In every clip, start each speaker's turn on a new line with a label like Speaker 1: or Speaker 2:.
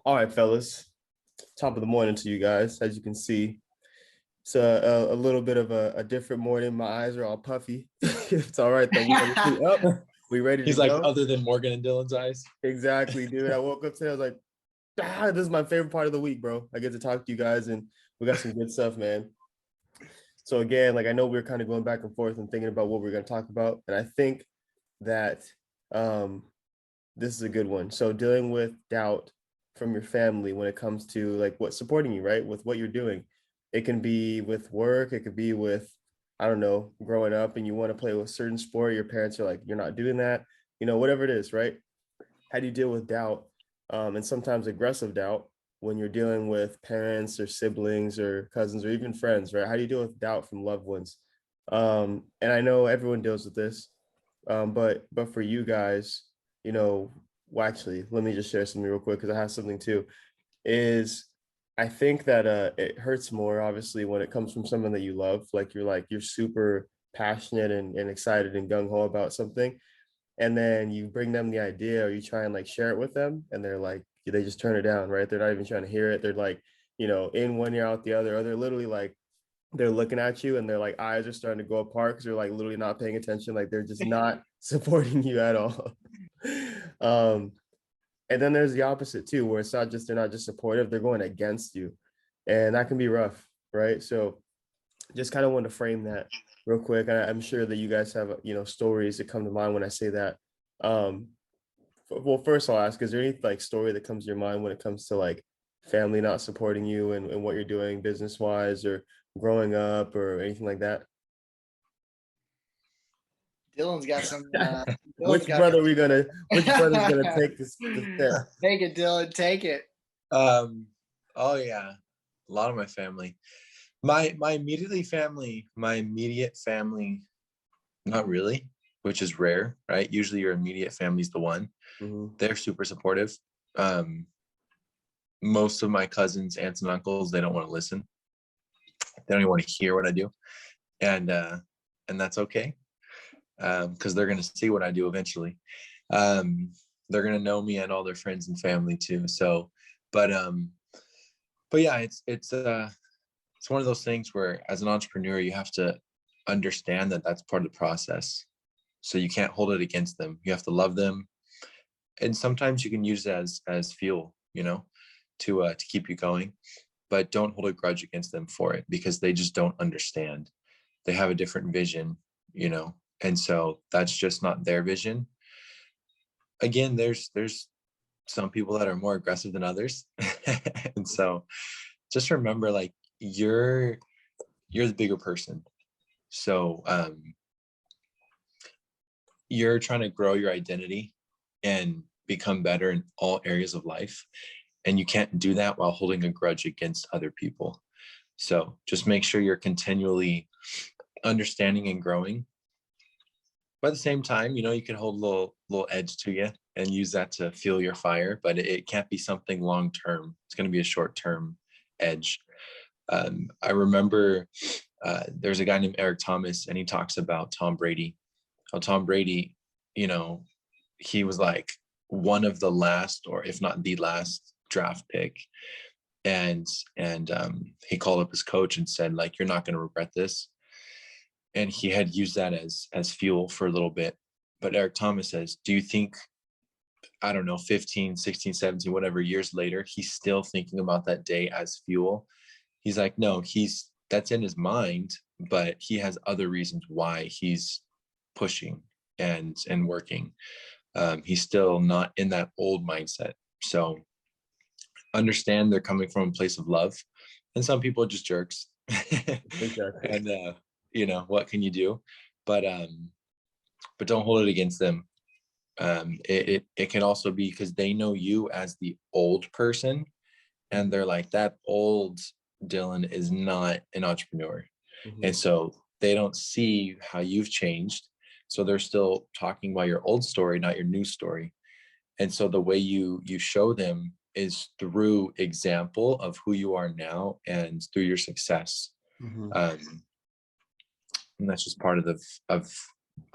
Speaker 1: All right, fellas. Top of the morning to you guys. As you can see, it's a little bit of a different morning. My eyes are all puffy. It's all right though. We up. We ready to
Speaker 2: He's like,
Speaker 1: go.
Speaker 2: other than Morgan and Dylan's eyes.
Speaker 1: Exactly, dude. I woke up today. I was like, this is my favorite part of the week, bro. I get to talk to you guys, and we got some good stuff, man. So again, like I know we are kind of going back and forth and thinking about what we're going to talk about, and I think that um, this is a good one. So dealing with doubt from your family when it comes to like what's supporting you, right? With what you're doing. It can be with work, it could be with, I don't know, growing up and you want to play with a certain sport. Your parents are like, you're not doing that, whatever it is, right? How do you deal with doubt? And sometimes aggressive doubt when you're dealing with parents or siblings or cousins or even friends, right? How do you deal with doubt from loved ones? And I know everyone deals with this, but for you guys, well, actually, let me just share something real quick because I have something too. Is I think that it hurts more, obviously, when it comes from someone that you love. You're super passionate and excited and gung ho about something, and then you bring them the idea or you try and like share it with them, and they're like, they just turn it down, right? They're not even trying to hear it. They're like, in one ear out the other, or they're literally like they're looking at you and their like eyes are starting to go apart because they're like literally not paying attention. Like they're just not supporting you at all. um, and then there's the opposite too, where it's not just they're not just supportive, they're going against you. And that can be rough, right? So just kind of want to frame that real quick. I'm sure that you guys have, stories that come to mind when I say that. Um, well, first I'll ask, is there any like story that comes to your mind when it comes to like family not supporting you and what you're doing business wise or growing up or anything like that?
Speaker 3: Dylan's got some.
Speaker 1: Which brother's gonna take this step?
Speaker 3: Take it, Dylan. Take it.
Speaker 2: Oh yeah, a lot of my family. My immediate family, not really, which is rare, right? Usually your immediate family's the one.
Speaker 1: Mm-hmm.
Speaker 2: They're super supportive. Most of my cousins, aunts and uncles, they don't want to listen. They don't even want to hear what I do. And that's okay. Because they're going to see what I do eventually. They're going to know me and all their friends and family too. So, but yeah, it's one of those things where as an entrepreneur, you have to understand that that's part of the process. So you can't hold it against them. You have to love them. And sometimes you can use it as fuel, to keep you going, but don't hold a grudge against them for it because they just don't understand. They have a different vision, and so that's just not their vision. Again, there's some people that are more aggressive than others. And so just remember, like, you're the bigger person. So you're trying to grow your identity and become better in all areas of life. And you can't do that while holding a grudge against other people. So just make sure you're continually understanding and growing. But at the same time, you can hold a little edge to you and use that to fuel your fire, but it can't be something long-term. It's going to be a short-term edge. I remember there's a guy named Eric Thomas, and he talks about Tom Brady. How Tom Brady, he was like one of the last, or if not the last, draft pick. And he called up his coach and said, like, you're not going to regret this. And he had used that as fuel for a little bit. But Eric Thomas says, do you think, I don't know, 15, 16, 17, whatever years later, he's still thinking about that day as fuel? He's like, no, that's in his mind, but he has other reasons why he's pushing and working. He's still not in that old mindset. So understand they're coming from a place of love, and some people are just jerks.
Speaker 1: Exactly.
Speaker 2: And what can you do? But don't hold it against them. It can also be because they know you as the old person, and they're like, that old Dylan is not an entrepreneur. Mm-hmm. And so they don't see how you've changed. So they're still talking about your old story, not your new story. And so the way you show them is through example of who you are now and through your success. Mm-hmm. And that's just part of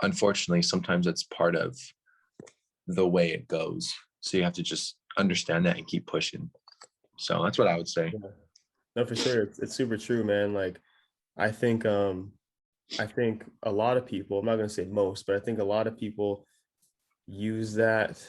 Speaker 2: unfortunately, sometimes it's part of the way it goes. So you have to just understand that and keep pushing. So that's what I would say.
Speaker 1: Yeah. No, for sure. It's super true, man. Like I think I think a lot of people, I'm not gonna say most, but I think a lot of people use that,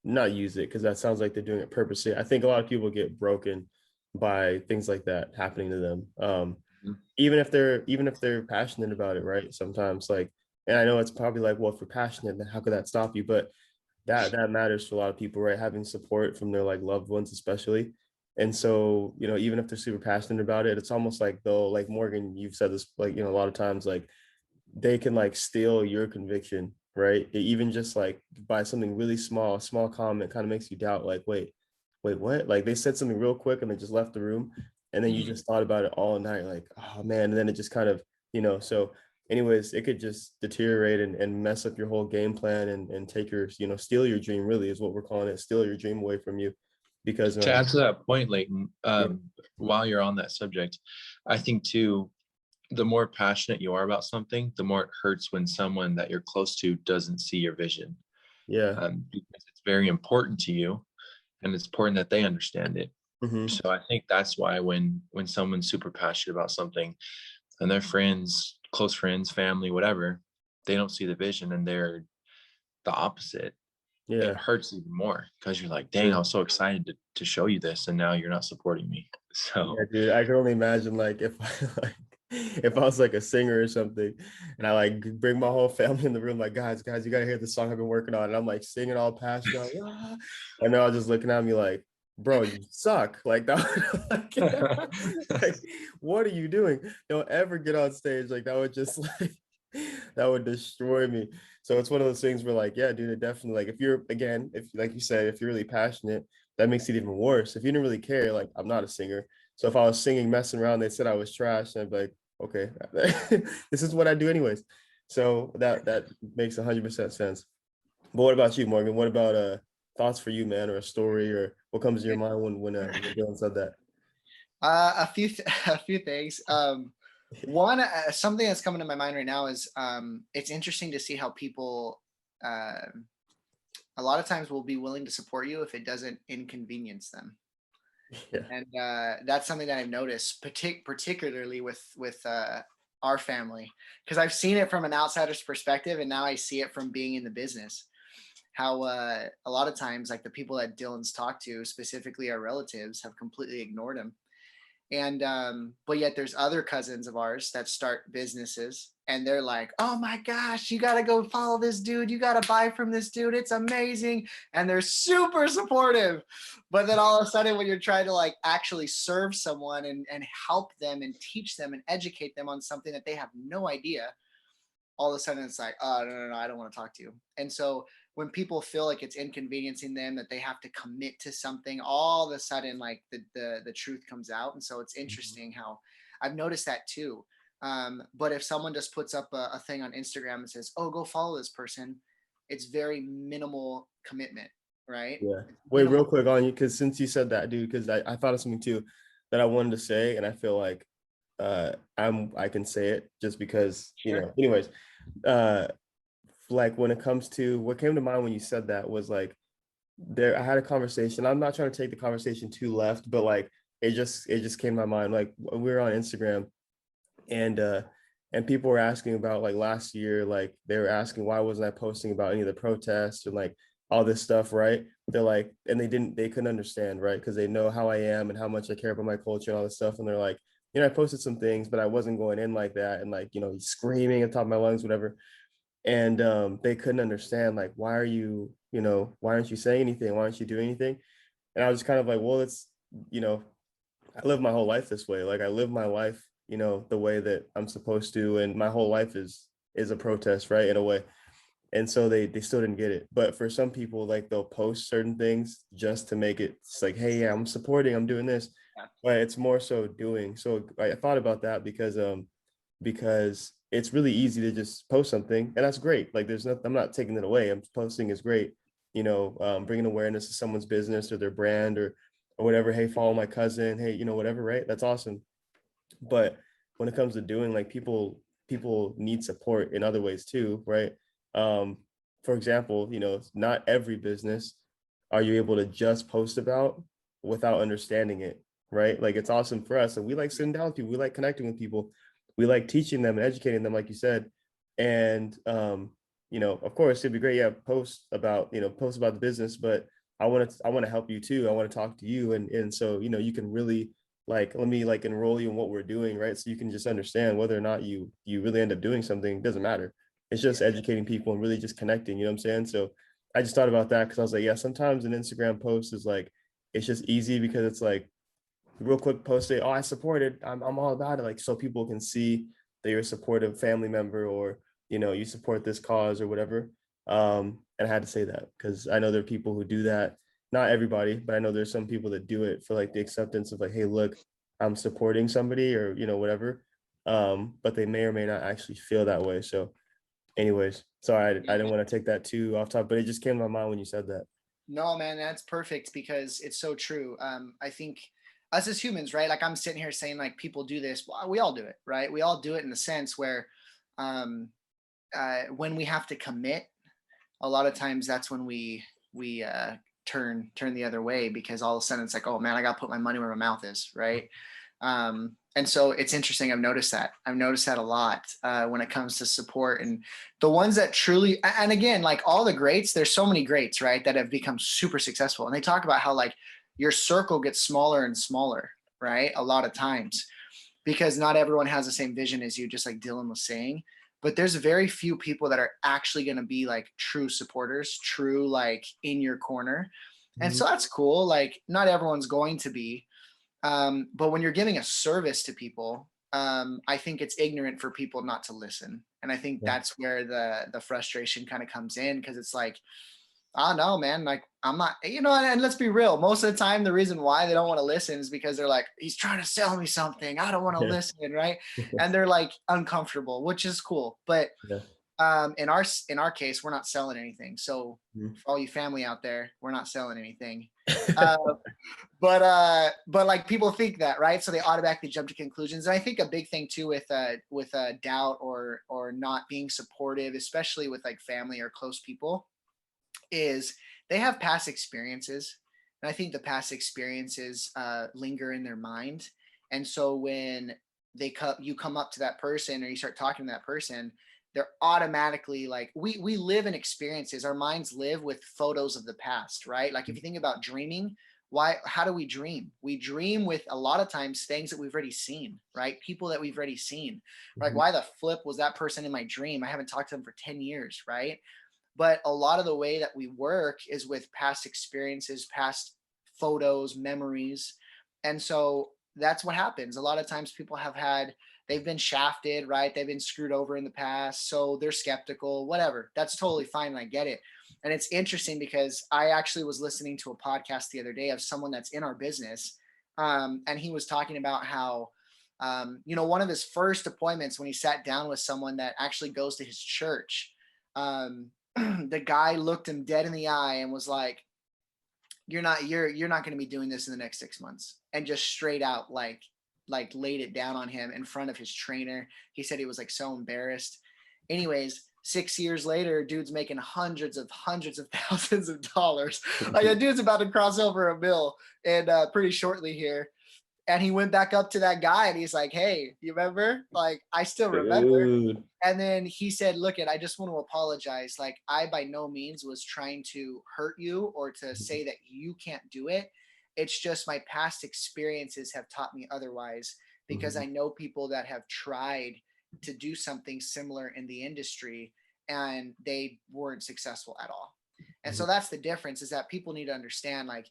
Speaker 1: not use it because that sounds like they're doing it purposely. I think a lot of people get broken by things like that happening to them.
Speaker 2: Mhm.
Speaker 1: Even if they're passionate about it, right? Sometimes like, and I know it's probably like, well, if you're passionate, then how could that stop you? But that matters for a lot of people, right? Having support from their like loved ones, especially. And so, you know, even if they're super passionate about it, it's almost like though, like Morgan, you've said this like, you know, a lot of times, like they can like steal your conviction, right? Even just like by something really small, a small comment kind of makes you doubt, like, wait, what? Like they said something real quick and they just left the room. And then you
Speaker 2: Mhm.
Speaker 1: just thought about it all night, like, oh man. And then it just kind of, you know, so anyways, it could just deteriorate and mess up your whole game plan and take your, you know, steal your dream really is what we're calling it, steal your dream away from you. Because
Speaker 2: To add to that point, Leighton,
Speaker 1: yeah,
Speaker 2: while you're on that subject, I think too, the more passionate you are about something, the more it hurts when someone that you're close to doesn't see your vision,
Speaker 1: yeah.
Speaker 2: because it's very important to you, and it's important that they understand it.
Speaker 1: Hmm.
Speaker 2: So I think that's why when someone's super passionate about something, and their friends, close friends, family, whatever, they don't see the vision and they're the opposite, it
Speaker 1: Yeah.
Speaker 2: hurts even more because you're like, dang, I
Speaker 1: Sure.
Speaker 2: was so excited to show you this, and now you're not supporting me.
Speaker 1: Yeah,
Speaker 2: So
Speaker 1: dude, I can only imagine like if I like if I was like a singer or something and I like bring my whole family in the room, like guys, you gotta hear the song I've been working on. And I'm like singing all passionate, like, "Ah," and they're all just looking at me like, bro, you suck. Like that like, what are you doing? Don't ever get on stage. Like that would just like that would destroy me. So it's one of those things where like, yeah, dude, it definitely like if you're again, if like you said, if you're really passionate, that makes it even worse. If you didn't really care, like I'm not a singer. So if I was singing, messing around, they said I was trash, and I'd be like, okay, this is what I do anyways. So that makes 100% sense. But what about you, Morgan? What about thoughts for you, man, or a story, or what comes to your mind when Dylan said that?
Speaker 3: A few things. One, something that's coming to my mind right now is it's interesting to see how people a lot of times will be willing to support you if it doesn't inconvenience them.
Speaker 1: Yeah,
Speaker 3: And that's something that I've noticed, particularly with our family, because I've seen it from an outsider's perspective, and now I see it from being in the business. How a lot of times, like the people that Dylan's talked to, specifically our relatives, have completely ignored him. And but yet there's other cousins of ours that start businesses and they're like, oh my gosh, you got to go follow this dude, you got to buy from this dude, it's amazing. And they're super supportive. But then all of a sudden when you're trying to like actually serve someone and help them and teach them and educate them on something that they have no idea, all of a sudden it's like, oh no, I don't want to talk to you. And so when people feel like it's inconveniencing them, that they have to commit to something, all of a sudden like the truth comes out. And so it's interesting how I've noticed that too. But if someone just puts up a thing on Instagram and says, oh, go follow this person, it's very minimal commitment, right?
Speaker 1: yeah.
Speaker 3: It's
Speaker 1: Wait, real
Speaker 3: minimal.
Speaker 1: quick on you, because since you said that, dude, because I thought of something too that I wanted to say, and I feel like I can say it just because, you
Speaker 3: Sure.
Speaker 1: know, anyways, uh like when it comes to what came to mind when you said that was like there I had a conversation. I'm not trying to take the conversation too left, but like it just came to my mind. Like we were on Instagram and and people were asking about like last year, like they were asking why wasn't I posting about any of the protests and like all this stuff, right? They're like, and they couldn't understand, right? Because they know how I am and how much I care about my culture and all this stuff. And they're like, you know, I posted some things, but I wasn't going in like that and like, you know, screaming at the top of my lungs, whatever. And they couldn't understand like why are you, you know, why aren't you saying anything, why aren't you doing anything? And I was kind of like, well, it's, you know, I live my whole life this way. Like I live my life, you know, the way that I'm supposed to, and my whole life is a protest, right, in a way. And so they still didn't get it. But for some people, like they'll post certain things just to make it, it's like, hey, yeah, I'm supporting, I'm doing this,
Speaker 3: Yeah.
Speaker 1: but it's more so doing. So I thought about that because it's really easy to just post something, and that's great. Like there's nothing, I'm not taking it away. I'm posting is great, you know, bringing awareness to someone's business or their brand or whatever. Hey, follow my cousin. Hey, you know, whatever, right? That's awesome. But when it comes to doing, like people need support in other ways too, right? Um, for example, you know, not every business are you able to just post about, without understanding it, right? Like it's awesome for us. And we like sitting down with people, we like connecting with people, we like teaching them and educating them, like you said. And of course it'd be great, yeah, post about the business, but I want to help you too. I want to talk to you. And so, you can really like, let me like enroll you in what we're doing, right? So you can just understand whether or not you really end up doing something, doesn't matter. It's just educating people and really just connecting, you know what I'm saying? So I just thought about that because I was like, yeah, sometimes an Instagram post is like, it's just easy because it's like real quick post it, oh, I support it. I'm all about it. Like, so people can see that you're a supportive family member or, you support this cause or whatever. And I had to say that because I know there are people who do that. Not everybody, but I know there's some people that do it for like the acceptance of like, hey, look, I'm supporting somebody or, whatever. But they may or may not actually feel that way. So anyways, sorry, I didn't want to take that too off top, but it just came to my mind when you said that.
Speaker 3: No, man, that's perfect because it's so true. I think us as humans, right? Like I'm sitting here saying like people do this. Well, we all do it, right? We all do it in the sense where um, when we have to commit, a lot of times that's when we turn the other way because all of a sudden it's like, oh man, I got to put my money where my mouth is, right? And so it's interesting. I've noticed that. I've noticed that a lot when it comes to support and the ones that truly. And again, like all the greats, there's so many greats, right, that have become super successful. And they talk about how like your circle gets smaller and smaller, right? A lot of times because not everyone has the same vision as you, just like Dylan was saying. But there's very few people that are actually going to be like true supporters, true like in your corner. And so that's cool. Like not everyone's going to be, but when you're giving a service to people, I think it's ignorant for people not to listen. And I think
Speaker 1: Yeah.
Speaker 3: that's where the frustration kind of comes in because it's like, I don't know, man. Like I'm not, and let's be real. Most of the time, the reason why they don't want to listen is because they're like, he's trying to sell me something. I don't want to
Speaker 1: Yeah.
Speaker 3: listen, right? And they're like uncomfortable, which is cool. But
Speaker 1: Yeah.
Speaker 3: in our case, we're not selling anything. So
Speaker 1: Mhm.
Speaker 3: for all you family out there, we're not selling anything. Uh, but like people think that, right? So they automatically jump to conclusions. And I think a big thing too with doubt or not being supportive, especially with like family or close people, is they have past experiences. And I think the past experiences linger in their mind. And so when you come up to that person or you start talking to that person, they're automatically like, we live in experiences. Our minds live with photos of the past, right? Like if you think about dreaming, how do we dream? We dream with a lot of times things that we've already seen, right? People that we've already seen. Like,
Speaker 1: Mhm.
Speaker 3: why the flip was that person in my dream? I haven't talked to them for 10 years, right? But a lot of the way that we work is with past experiences, past photos, memories. And so that's what happens. A lot of times people they've been shafted, right? They've been screwed over in the past. So they're skeptical, whatever. That's totally fine. I get it. And it's interesting because I actually was listening to a podcast the other day of someone that's in our business. And he was talking about how, one of his first appointments when he sat down with someone that actually goes to his church, um, the guy looked him dead in the eye and was like, you're not going to be doing this in the next 6 months, and just straight out like laid it down on him in front of his trainer. He said he was like so embarrassed. Anyways, 6 years later, dude's making hundreds of thousands of dollars. Like a dude's about to cross over a mill and pretty shortly here. And he went back up to that guy and he's like, hey, you remember? Like, I still remember.
Speaker 1: Dude.
Speaker 3: And then he said, look, I just want to apologize. Like, I by no means was trying to hurt you or to say that you can't do it. It's just my past experiences have taught me otherwise because
Speaker 1: Mhm.
Speaker 3: I know people that have tried to do something similar in the industry and they weren't successful at all. And so
Speaker 1: Mhm.
Speaker 3: that's the difference, is that people need to understand, like,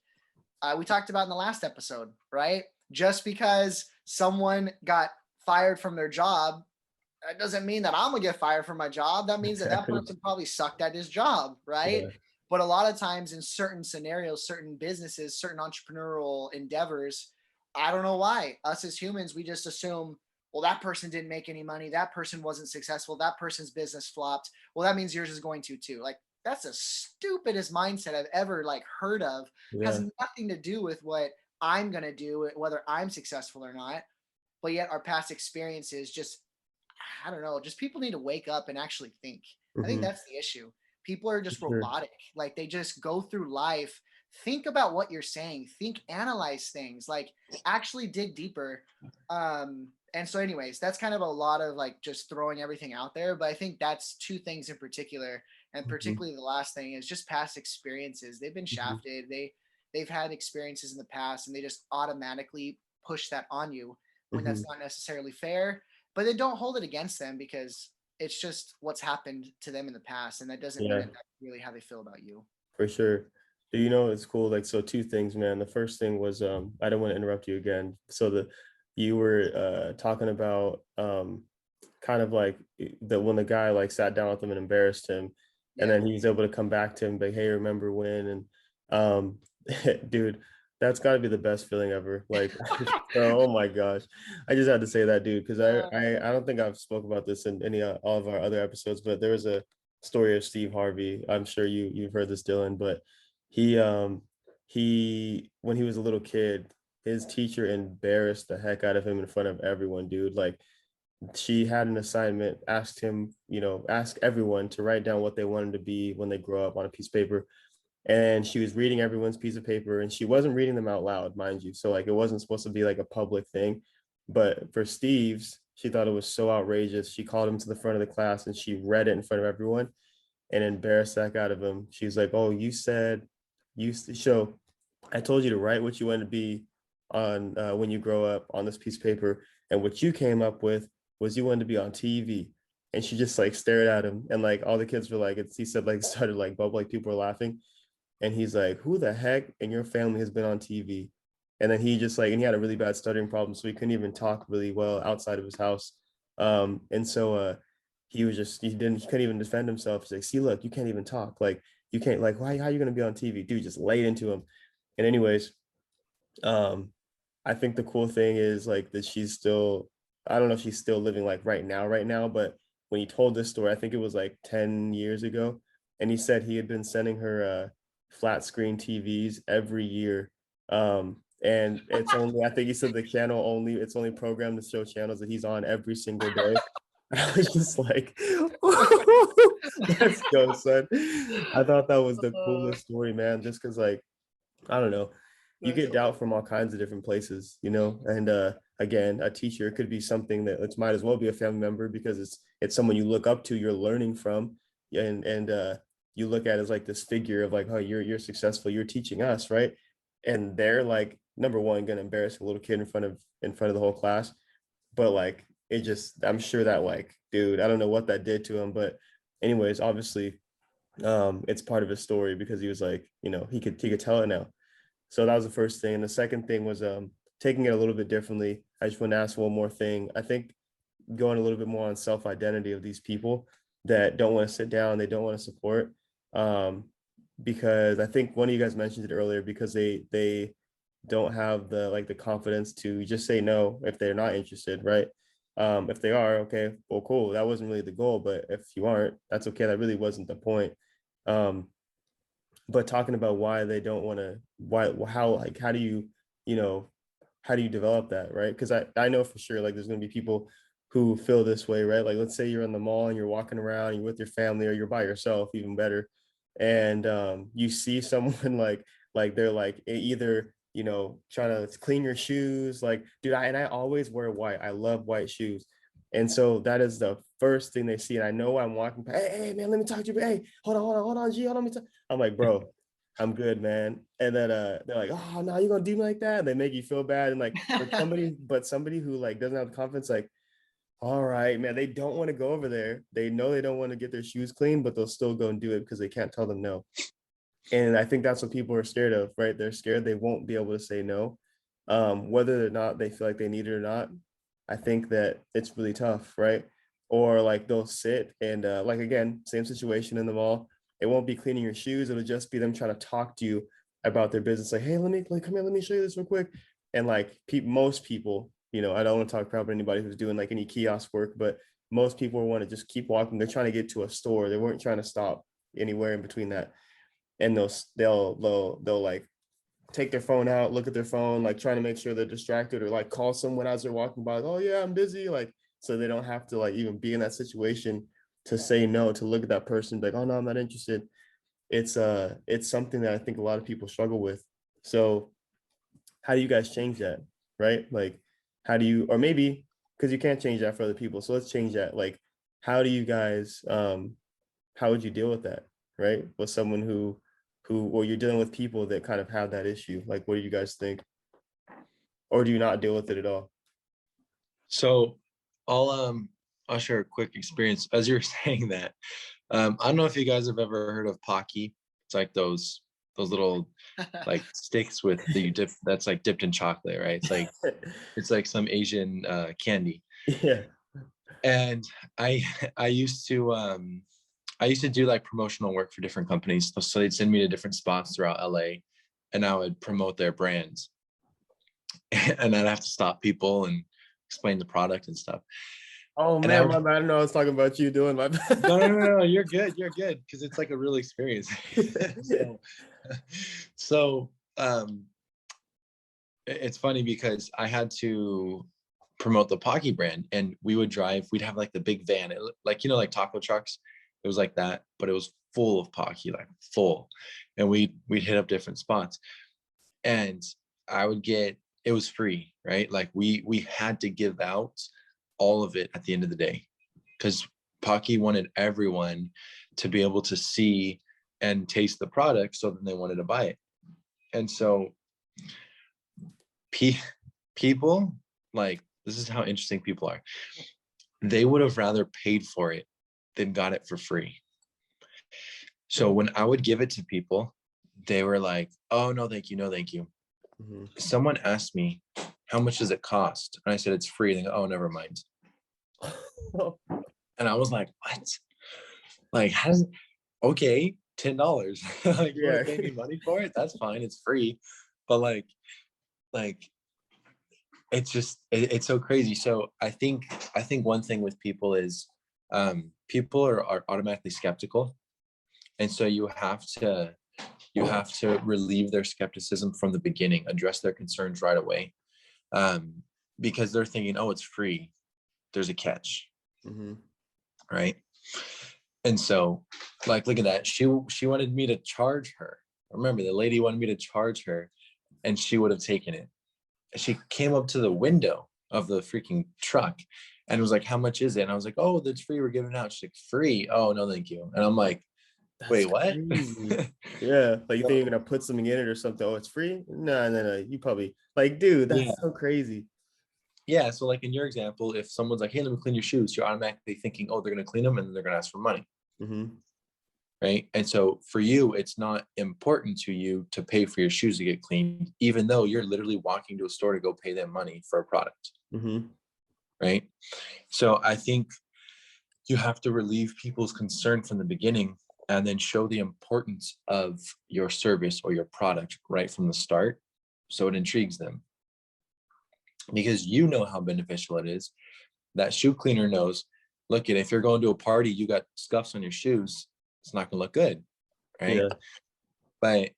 Speaker 3: we talked about in the last episode, right? Just because someone got fired from their job, that doesn't mean that I'm gonna get fired from my job. That means that that person probably sucked at his job, right?
Speaker 1: Yeah.
Speaker 3: But a lot of times in certain scenarios, certain businesses, certain entrepreneurial endeavors, I don't know why. Us as humans, we just assume, well, that person didn't make any money. That person wasn't successful. That person's business flopped. Well, that means yours is going to too. Like that's the stupidest mindset I've ever like heard of. Has
Speaker 1: Yeah.
Speaker 3: nothing to do with what I'm gonna do, whether I'm successful or not. But yet our past experiences just, I don't know, just people need to wake up and actually think. I think
Speaker 1: Mhm.
Speaker 3: that's the issue. People are
Speaker 1: For
Speaker 3: just
Speaker 1: sure.
Speaker 3: robotic. Like they just go through life think about what you're saying, analyze things, like actually dig deeper. And so anyways, that's kind of a lot of like just throwing everything out there, but I think that's two things in particular, and
Speaker 1: Mhm,
Speaker 3: particularly the last thing is just past experiences. They've been
Speaker 1: mhm.
Speaker 3: shafted, they've had experiences in the past, and they just automatically push that on you when that's
Speaker 1: Mhm.
Speaker 3: not necessarily fair, but they don't hold it against them because it's just what's happened to them in the past, and that doesn't mean
Speaker 1: Yeah,
Speaker 3: that that's really how they feel about you.
Speaker 1: for sure. Do you know it's cool? Like, so two things, man. The first thing was, I don't want to interrupt you again. So you were talking about kind of like the when the guy like sat down with him and embarrassed him, and
Speaker 3: Yeah.
Speaker 1: then he was able to come back to him, like, hey, remember when? And um, dude, that's got to be the best feeling ever. Like, bro, oh my gosh, I just had to say that, dude, because I don't think I've spoke about this in any all of our other episodes, but there was a story of Steve Harvey. I'm sure you've heard this, Dylan, but he he when he was a little kid, his teacher embarrassed the heck out of him in front of everyone, dude. Like, she had an assignment, asked him, ask everyone to write down what they wanted to be when they grow up on a piece of paper. And she was reading everyone's piece of paper, and she wasn't reading them out loud, mind you. So like it wasn't supposed to be like a public thing. But for Steve's, she thought it was so outrageous. She called him to the front of the class and she read it in front of everyone and embarrassed the heck out of him. She's like, "Oh, you said so I told you to write what you want to be on when you grow up on this piece of paper, and what you came up with was you wanted to be on TV." And she just like stared at him, and like all the kids were like, he said like started like bubble, like people were laughing, and he's like, "Who the heck in your family has been on TV?" And then he just like, and he had a really bad stuttering problem, so he couldn't even talk really well outside of his house. And so he was just he couldn't even defend himself. He's like, "See, look, you can't even talk. Like you can't like why how are you gonna be on TV?" Dude just laid into him. And anyways, um, I think the cool thing is like that she's still, I don't know if she's still living like right now, but when he told this story, I think it was like 10 years ago, and he said he had been sending her flat screen TVs every year. And it's only, I think he said the channel only, it's only programmed to show channels that he's on every single day. I was just like, let's go, son. I thought that was the
Speaker 3: Uh,
Speaker 1: coolest story, man, just because like I don't know. You
Speaker 3: that's
Speaker 1: get doubt from all kinds of different places, And again, a teacher, it could be something that it might as well be a family member because it's someone you look up to, you're learning from, and you look at as like this figure of like, oh, you're successful, you're teaching us, right? And they're like number one gonna embarrass a little kid in front of the whole class, but like it just I'm sure that like, dude, I don't know what that did to him, but anyways, obviously, it's part of his story because he was like, he could tell it now. So that was the first thing. And the second thing was taking it a little bit differently. I just want to ask one more thing. I think going a little bit more on self-identity of these people that don't want to sit down, they don't want to support. Um, because I think one of you guys mentioned it earlier, because they don't have the confidence to just say no if they're not interested, right? If they are, okay, well, cool. That wasn't really the goal, but if you aren't, that's okay. That really wasn't the point. Um, but talking about why they don't want to, how, like, you know how do you develop that, right? Because I know for sure like there's going to be people who feel this way, right? Like let's say you're in the mall and you're walking around, you're with your family or you're by yourself, even better, and you see someone like they're like either trying to clean your shoes, like, dude, I always wear white, I love white shoes, and so that is the first thing they see. And I know I'm walking past, hey man, let me talk to you, hey, hold on, G, hold on, let me talk. I'm like, bro, I'm good, man. And then they're like, oh no, you're gonna do me like that. And they make you feel bad. And like somebody who like doesn't have the confidence, like, all right, man, they don't want to go over there. They know they don't want to get their shoes clean, but they'll still go and do it because they can't tell them no. And I think that's what people are scared of, right? They're scared they won't be able to say no. Whether or not they feel like they need it or not, I think that it's really tough, right? Or like they'll sit and like again, same situation in the mall. It won't be cleaning your shoes. It'll just be them trying to talk to you about their business. Like, hey, let me like come here, let me show you this real quick. And like most people, I don't want to talk about anybody who's doing like any kiosk work, but most people want to just keep walking. They're trying to get to a store. They weren't trying to stop anywhere in between that, and they'll like take their phone out, look at their phone, like trying to make sure they're distracted, or like call someone as they're walking by, like, oh yeah, I'm busy, like, so they don't have to like even be in that situation to say no, to look at that person, like, oh no, I'm not interested. it's something that I think a lot of people struggle with. So how do you guys change that? Right? Like, how do you, or maybe because you can't change that for other people. So let's change that. Like, how do you guys, how would you deal with that? Right? With someone or you're dealing with people that kind of have that issue. Like, what do you guys think? Or do you not deal with it at all?
Speaker 2: So I'll share a quick experience as you're saying that. I don't know if you guys have ever heard of Pocky. It's like those little like sticks with the you dip that's like dipped in chocolate, right? It's like some Asian candy.
Speaker 1: Yeah.
Speaker 2: And I I used to I used to do like promotional work for different companies. So they'd send me to different spots throughout LA and I would promote their brands. And I'd have to stop people and explain the product and stuff.
Speaker 1: Oh
Speaker 2: And I
Speaker 1: man,
Speaker 2: would
Speaker 1: my bad. I know I was talking about you doing my
Speaker 2: no, you're good. You're good. Because it's like a real experience. so so it's funny because I had to promote the Pocky brand and we would drive, we'd have like the big van, like, you know, like taco trucks. It was like that, but it was full of Pocky, like full. And we'd hit up different spots. And I would get, it was free, right? Like we had to give out all of it at the end of the day because Pocky wanted everyone to be able to see and taste the product, so then they wanted to buy it. And so people, like, this is how interesting people are. They would have rather paid for it than got it for free. So when I would give it to people, they were like, oh, no, thank you. No, thank you.
Speaker 1: Mhm.
Speaker 2: Someone asked me, how much does it cost? And I said, it's free. And they go, oh, never mind. And I was like, what? Like, how does, okay, $10. Like, you want
Speaker 1: Yeah.
Speaker 2: to pay me money for it? That's fine. It's free. But like, it's just, it's so crazy. So I think one thing with people is people are automatically skeptical. And so you have to relieve their skepticism from the beginning, address their concerns right away. Because they're thinking, oh, it's free. There's a catch,
Speaker 1: Hmm.
Speaker 2: right? And so, like, look at that. She wanted me to charge her. Remember, the lady wanted me to charge her, and she would have taken it. She came up to the window of the freaking truck and was like, how much is it? And I was like, oh, that's free. We're giving it out. She's like, free? Oh, no, thank you. And I'm like,
Speaker 1: That's
Speaker 2: wait, what?
Speaker 1: crazy. Yeah, like you think you're
Speaker 2: So,
Speaker 1: gonna put something in it or something. Oh, it's free? No, no, no. You probably like, dude,
Speaker 2: yeah.
Speaker 1: that's so crazy.
Speaker 2: Yeah. So, like in your example, if someone's like, hey, let me clean your shoes, you're automatically thinking, oh, they're going to clean them and then they're going to ask for money.
Speaker 1: Hmm.
Speaker 2: Right. And so for you, it's not important to you to pay for your shoes to get cleaned, even though you're literally walking to a store to go pay them money for a product.
Speaker 1: Hmm.
Speaker 2: Right. So I think you have to relieve people's concern from the beginning and then show the importance of your service or your product right from the start. So it intrigues them because you know how beneficial it is. That shoe cleaner knows, look, at if you're going to a party, you got scuffs on your shoes, it's not gonna look good, right?
Speaker 1: Yeah.
Speaker 2: But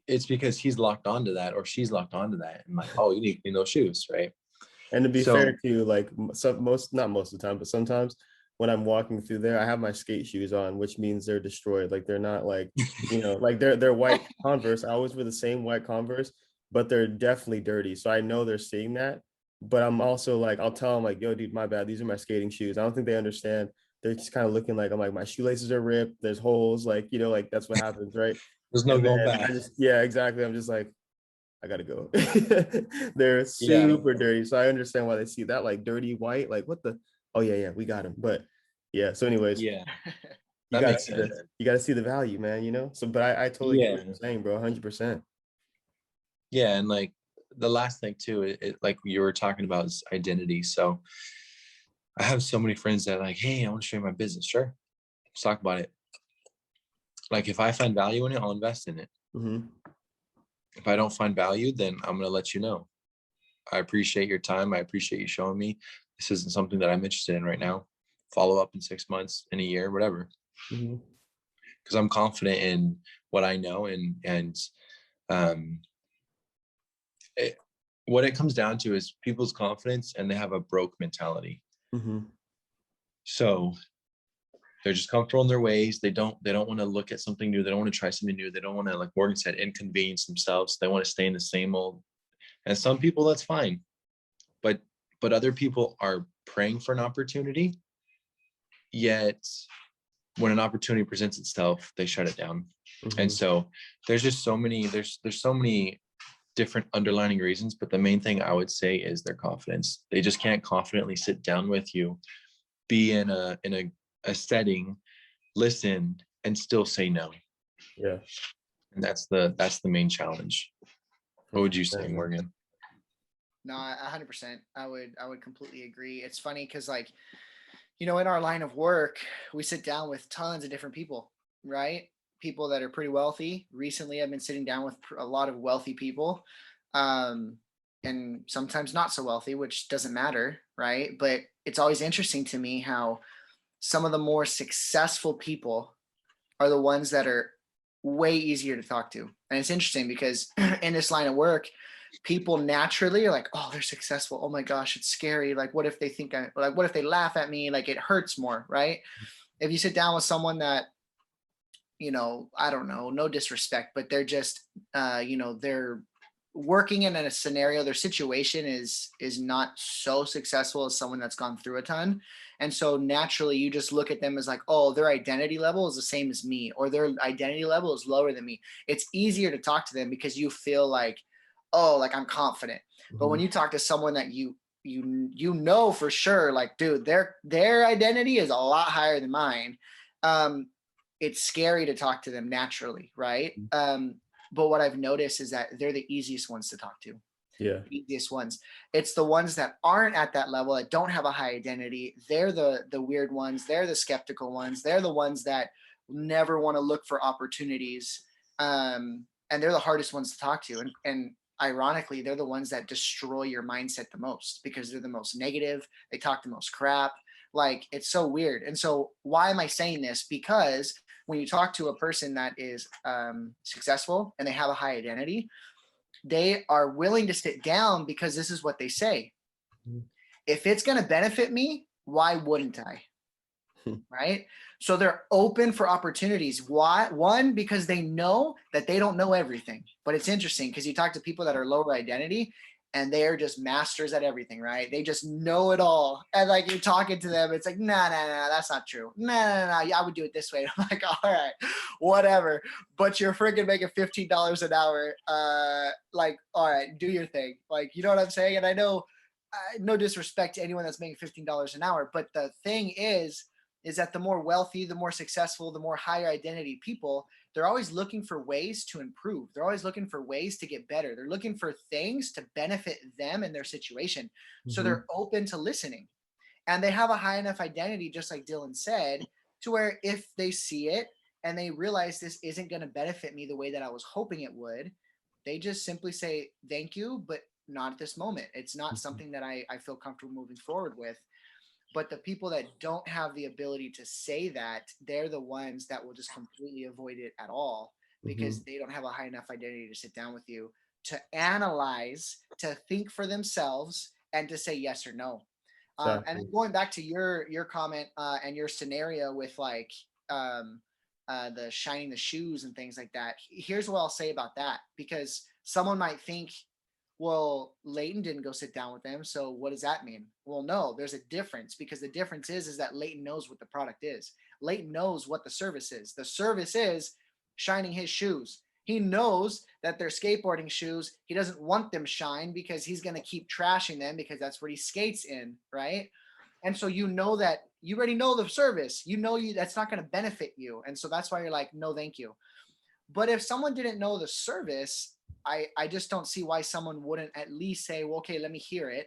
Speaker 2: it's because he's locked onto that or she's locked onto that and like, oh, you need to clean those shoes, right?
Speaker 1: And to be
Speaker 2: So
Speaker 1: fair to you, like some most not most of the time, but sometimes when I'm walking through there, I have my skate shoes on, which means they're destroyed. Like they're not like, like they're white Converse. I always wear the same white Converse, but they're definitely dirty. So I know they're seeing that. But I'm also like, I'll tell them like, yo, dude, my bad. These are my skating shoes. I don't think they understand. They're just kind of looking like I'm like my shoelaces are ripped. There's holes, like, like that's what happens, right?
Speaker 2: there's no
Speaker 1: And
Speaker 2: going
Speaker 1: then
Speaker 2: back.
Speaker 1: yeah, exactly. I'm just like, I gotta go. They're
Speaker 2: Yeah,
Speaker 1: super dirty. So I understand why they see that like dirty white. Like what the oh yeah, yeah, we got him. But yeah, so anyways,
Speaker 2: yeah,
Speaker 1: you
Speaker 2: that
Speaker 1: gotta
Speaker 2: makes
Speaker 1: see
Speaker 2: sense.
Speaker 1: the value, man. So but I totally get what
Speaker 2: Yeah,
Speaker 1: you're saying, bro, 100%.
Speaker 2: yeah, and like the last thing too, like you were talking about is identity. So I have so many friends that are like, hey, I want to show you my business. Sure, let's talk about it. Like if I find value in it, I'll invest in it.
Speaker 1: Hmm.
Speaker 2: If I don't find value, then I'm gonna let you know. I appreciate your time. I appreciate you showing me. This isn't something that I'm interested in right now. Follow up in 6 months, in a year, whatever.
Speaker 1: Hmm.
Speaker 2: Because I'm confident in what I know and um, it, what it comes down to is people's confidence and they have a broke mentality.
Speaker 1: Hmm.
Speaker 2: So They're just comfortable in their ways. They don't want to look at something new. They don't want to try something new. They don't want to, like Morgan said, inconvenience themselves. They want to stay in the same old. And some people, that's fine. But other people are praying for an opportunity, yet when an opportunity presents itself, they shut it down. And so there's just so many, there's so many different underlying reasons, but the main thing I would say is their confidence. They just can't confidently sit down with you, be in a setting, listen, and still say no.
Speaker 1: Yeah.
Speaker 2: And that's the main challenge. What would you say, Morgan?
Speaker 3: No, 100%. I would completely agree. It's funny because, like, you know, in our line of work, we sit down with tons of different people, right? People that are pretty wealthy. Recently, I've been sitting down with a lot of wealthy people, and sometimes not so wealthy, which doesn't matter, right? But it's always interesting to me how some of the more successful people are the ones that are way easier to talk to. And it's interesting because in this line of work, people naturally are like, oh, they're successful. Oh my gosh, it's scary. Like, what if they think what if they laugh at me? Like, it hurts more, right? If you sit down with someone that, you know, I don't know, no disrespect, but they're just, you know, they're working in a scenario, their situation is not so successful as someone that's gone through a ton. And so naturally you just look at them as like, oh, their identity level is the same as me, or their identity level is lower than me. It's easier to talk to them because you feel like, oh, like I'm confident. But when you talk to someone that you know for sure, like, dude, their identity is a lot higher than mine. It's scary to talk to them naturally, right? But what I've noticed is that they're the easiest ones to talk to.
Speaker 1: Yeah.
Speaker 3: The easiest ones. It's the ones that aren't at that level, that don't have a high identity. They're the weird ones. They're the skeptical ones. They're the ones that never want to look for opportunities. And they're the hardest ones to talk to. And ironically, they're the ones that destroy your mindset the most because they're the most negative. They talk the most crap. Like, it's so weird. And so why am I saying this? Because when you talk to a person that is successful and they have a high identity, they are willing to sit down because this is what they say. If it's going to benefit me, why wouldn't I? Right? So they're open for opportunities. Why? One, because they know that they don't know everything. But it's interesting because you talk to people that are lower identity and they're just masters at everything, right? They just know it all. And like, you're talking to them, it's like, nah, that's not true. Nah, I would do it this way. I'm like, all right, whatever. But you're freaking making $15 an hour. Like, all right, do your thing. Like, you know what I'm saying? And I know, no disrespect to anyone that's making $15 an hour, but the thing is that the more wealthy, the more successful, the more higher identity people, they're always looking for ways to improve. They're always looking for ways to get better. They're looking for things to benefit them and their situation. So they're open to listening. And they have a high enough identity, just like Dylan said, to where if they see it and they realize this isn't going to benefit me the way that I was hoping it would, they just simply say, thank you, but not at this moment. It's not something that I feel comfortable moving forward with. But the people that don't have the ability to say that, they're the ones that will just completely avoid it at all because they don't have a high enough identity to sit down with you, to analyze, to think for themselves, and to say yes or no. And then going back to your comment and your scenario with like the shining the shoes and things like that, here's what I'll say about that, because someone might think, well, Leighton didn't go sit down with them, so what does that mean? Well, no, there's a difference, because the difference is that Leighton knows what the product is. Leighton knows what the service is. The service is shining his shoes. He knows that they're skateboarding shoes. He doesn't want them shine because he's going to keep trashing them because that's what he skates in, right? And so you know that you already know the service. You know that's not going to benefit you. And so that's why you're like, no, thank you. But if someone didn't know the service, I just don't see why someone wouldn't at least say, well, okay, let me hear it,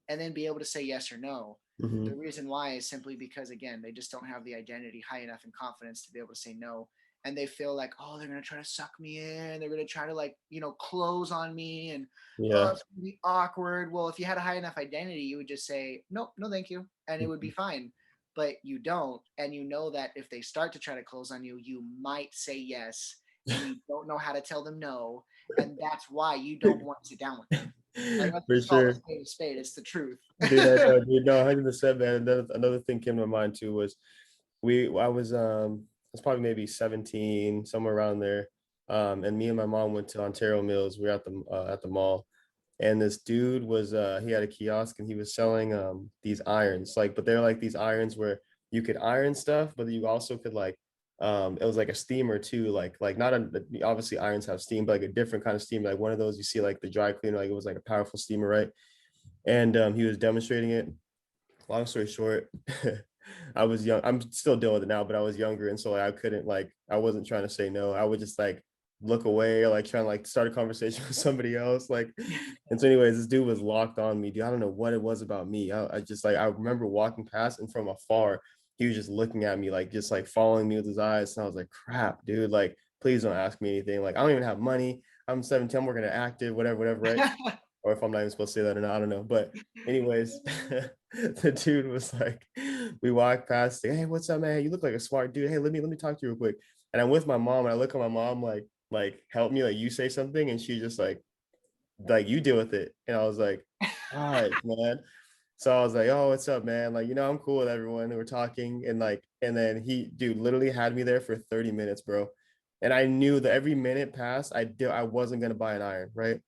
Speaker 3: and then be able to say yes or no. The reason why is simply because, again, they just don't have the identity high enough and confidence to be able to say no. And they feel like, oh, they're going to try to suck me in. They're going to try to, like, you know, close on me, and oh, it's going to be awkward. Well, if you had a high enough identity, you would just say, nope, no, thank you. And it would be fine. But you don't. And you know that if they start to try to close on you, you might say yes. And you don't know how to tell them no. And that's why you don't want to sit down with them. Like,
Speaker 1: For sure.
Speaker 3: Spade a spade. It's the truth.
Speaker 1: Dude, I know, dude, no, 100%, man. Another thing came to my mind too was I was probably maybe 17, somewhere around there. And me and my mom went to Ontario Mills. We were at the mall, and this dude was he had a kiosk and he was selling these irons, like, but they're like these irons where you could iron stuff, but you also could like it was like a steamer too, like not a, obviously irons have steam, but like a different kind of steam, like one of those you see like the dry cleaner, like it was like a powerful steamer, right? And he was demonstrating it. Long story short, I was young. I'm still dealing with it now, but I was younger, and so like I couldn't, like, I wasn't trying to say no. I would just like look away or like trying to like start a conversation with somebody else. Like, and so anyways, this dude was locked on me, dude. I don't know what it was about me. I just like I remember walking past and from afar, he was just looking at me, like just like following me with his eyes. And I was like, crap, dude, like please don't ask me anything. Like I don't even have money. I'm 17, I'm working at Active, whatever, right? Or if I'm not even supposed to say that or not, I don't know. But anyways, the dude was like, we walked past, like, hey, what's up, man? You look like a smart dude. Hey, let me talk to you real quick. And I'm with my mom, and I look at my mom like help me, like you say something, and she just like you deal with it. And I was like, all right, man. So I was like, oh, what's up, man? Like, I'm cool with everyone. And we're talking, and like, and then he, dude, literally had me there for 30 minutes, bro. And I knew that every minute passed, I wasn't gonna buy an iron, right?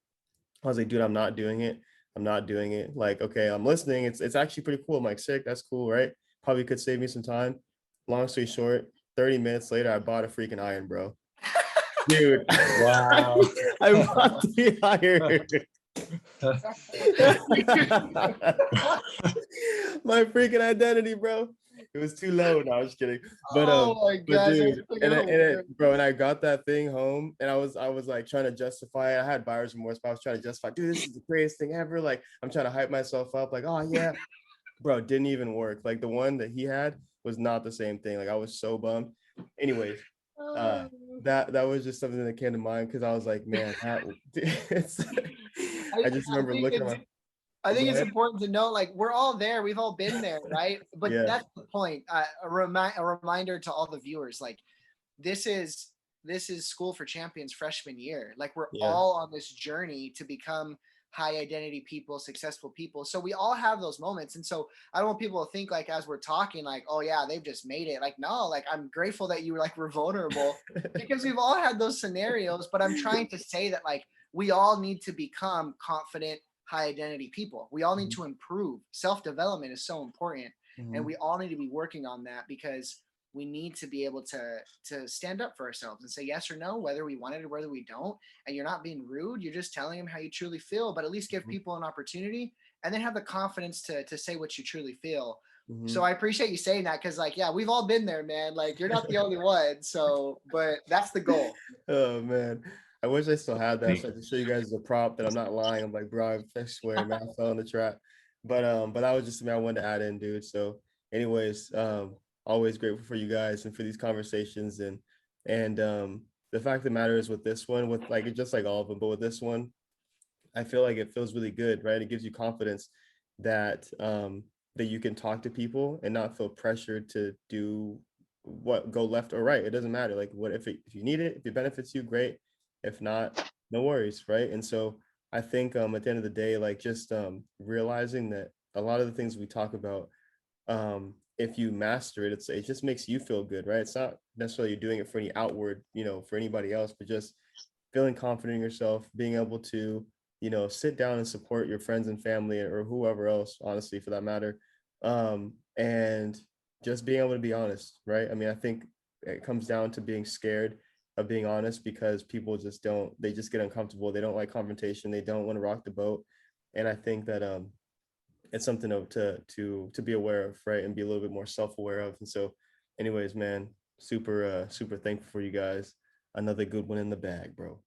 Speaker 1: I was like, dude, I'm not doing it. I'm not doing it. Like, okay, I'm listening. It's actually pretty cool. I'm like, sick, that's cool, right? Probably could save me some time. Long story short, 30 minutes later, I bought a freaking iron, bro. Dude,
Speaker 2: Wow.
Speaker 1: I bought the iron. My freaking identity, bro. It was too low. No, I was just kidding.
Speaker 3: Oh my
Speaker 1: But
Speaker 3: gosh,
Speaker 1: dude,
Speaker 3: that's
Speaker 1: and
Speaker 3: gonna work.
Speaker 1: bro, and I got that thing home, and I was like trying to justify it. I had buyer's remorse, but I was trying to justify, dude, this is the greatest thing ever. Like, I'm trying to hype myself up, like, oh yeah, bro, it didn't even work. Like the one that he had was not the same thing. Like I was so bummed. Anyways, uh, that was just something that came to mind because I was like, man, it's. I just
Speaker 3: I
Speaker 1: remember
Speaker 3: think
Speaker 1: looking at
Speaker 3: it's
Speaker 1: my.
Speaker 3: I
Speaker 1: Go
Speaker 3: think it's
Speaker 1: ahead.
Speaker 3: important to know, like, we're all there. We've all been there, right? But
Speaker 1: Yeah.
Speaker 3: that's the point. A reminder to all the viewers, like, this is this is School for Champions freshman year. Like, we're
Speaker 1: Yeah.
Speaker 3: all on this journey to become high identity people, successful people. So we all have those moments. And so I don't want people to think, like, as we're talking, like, oh yeah, they've just made it. Like, no, like, I'm grateful that you were vulnerable, because we've all had those scenarios. But I'm trying to say that, like, we all need to become confident, high identity people. We all need to improve. Self-development is so important. And
Speaker 1: Mhm.
Speaker 3: we all need to be working on that, because we need to be able to stand up for ourselves and say yes or no, whether we want it or whether we don't. And you're not being rude, you're just telling them how you truly feel, but at least give
Speaker 1: Mhm.
Speaker 3: people an opportunity, and then have the confidence to say what you truly feel. So
Speaker 1: Mhm.
Speaker 3: I appreciate you saying that, because, like, yeah, we've all been there, man. Like, you're not the only one. So, but that's the goal.
Speaker 1: Oh man, I wish I still had that
Speaker 2: Thank
Speaker 1: so I could show you guys the prop that I'm not lying. I'm like, bro, I swear, man, I fell in the trap. But that was just something I wanted to add in, dude. So, anyways, always grateful for you guys and for these conversations and the fact of the matter is with this one, with like just like all of them, but with this one, I feel like it feels really good, right? It gives you confidence that that you can talk to people and not feel pressured to do what go left or right. It doesn't matter. Like what if you need it, if it benefits you, great. If not, no worries, right? And so I think at the end of the day, like just realizing that a lot of the things we talk about, if you master it, it just makes you feel good, right? It's not necessarily you're doing it for any outward, for anybody else, but just feeling confident in yourself, being able to, sit down and support your friends and family or whoever else, honestly, for that matter. And just being able to be honest, right? I mean, I think it comes down to being scared of being honest because people just they just get uncomfortable. They don't like confrontation. They don't want to rock the boat. And I think that it's something to be aware of, right? And be a little bit more self-aware of. And so, anyways, man, super thankful for you guys. Another good one in the bag, bro.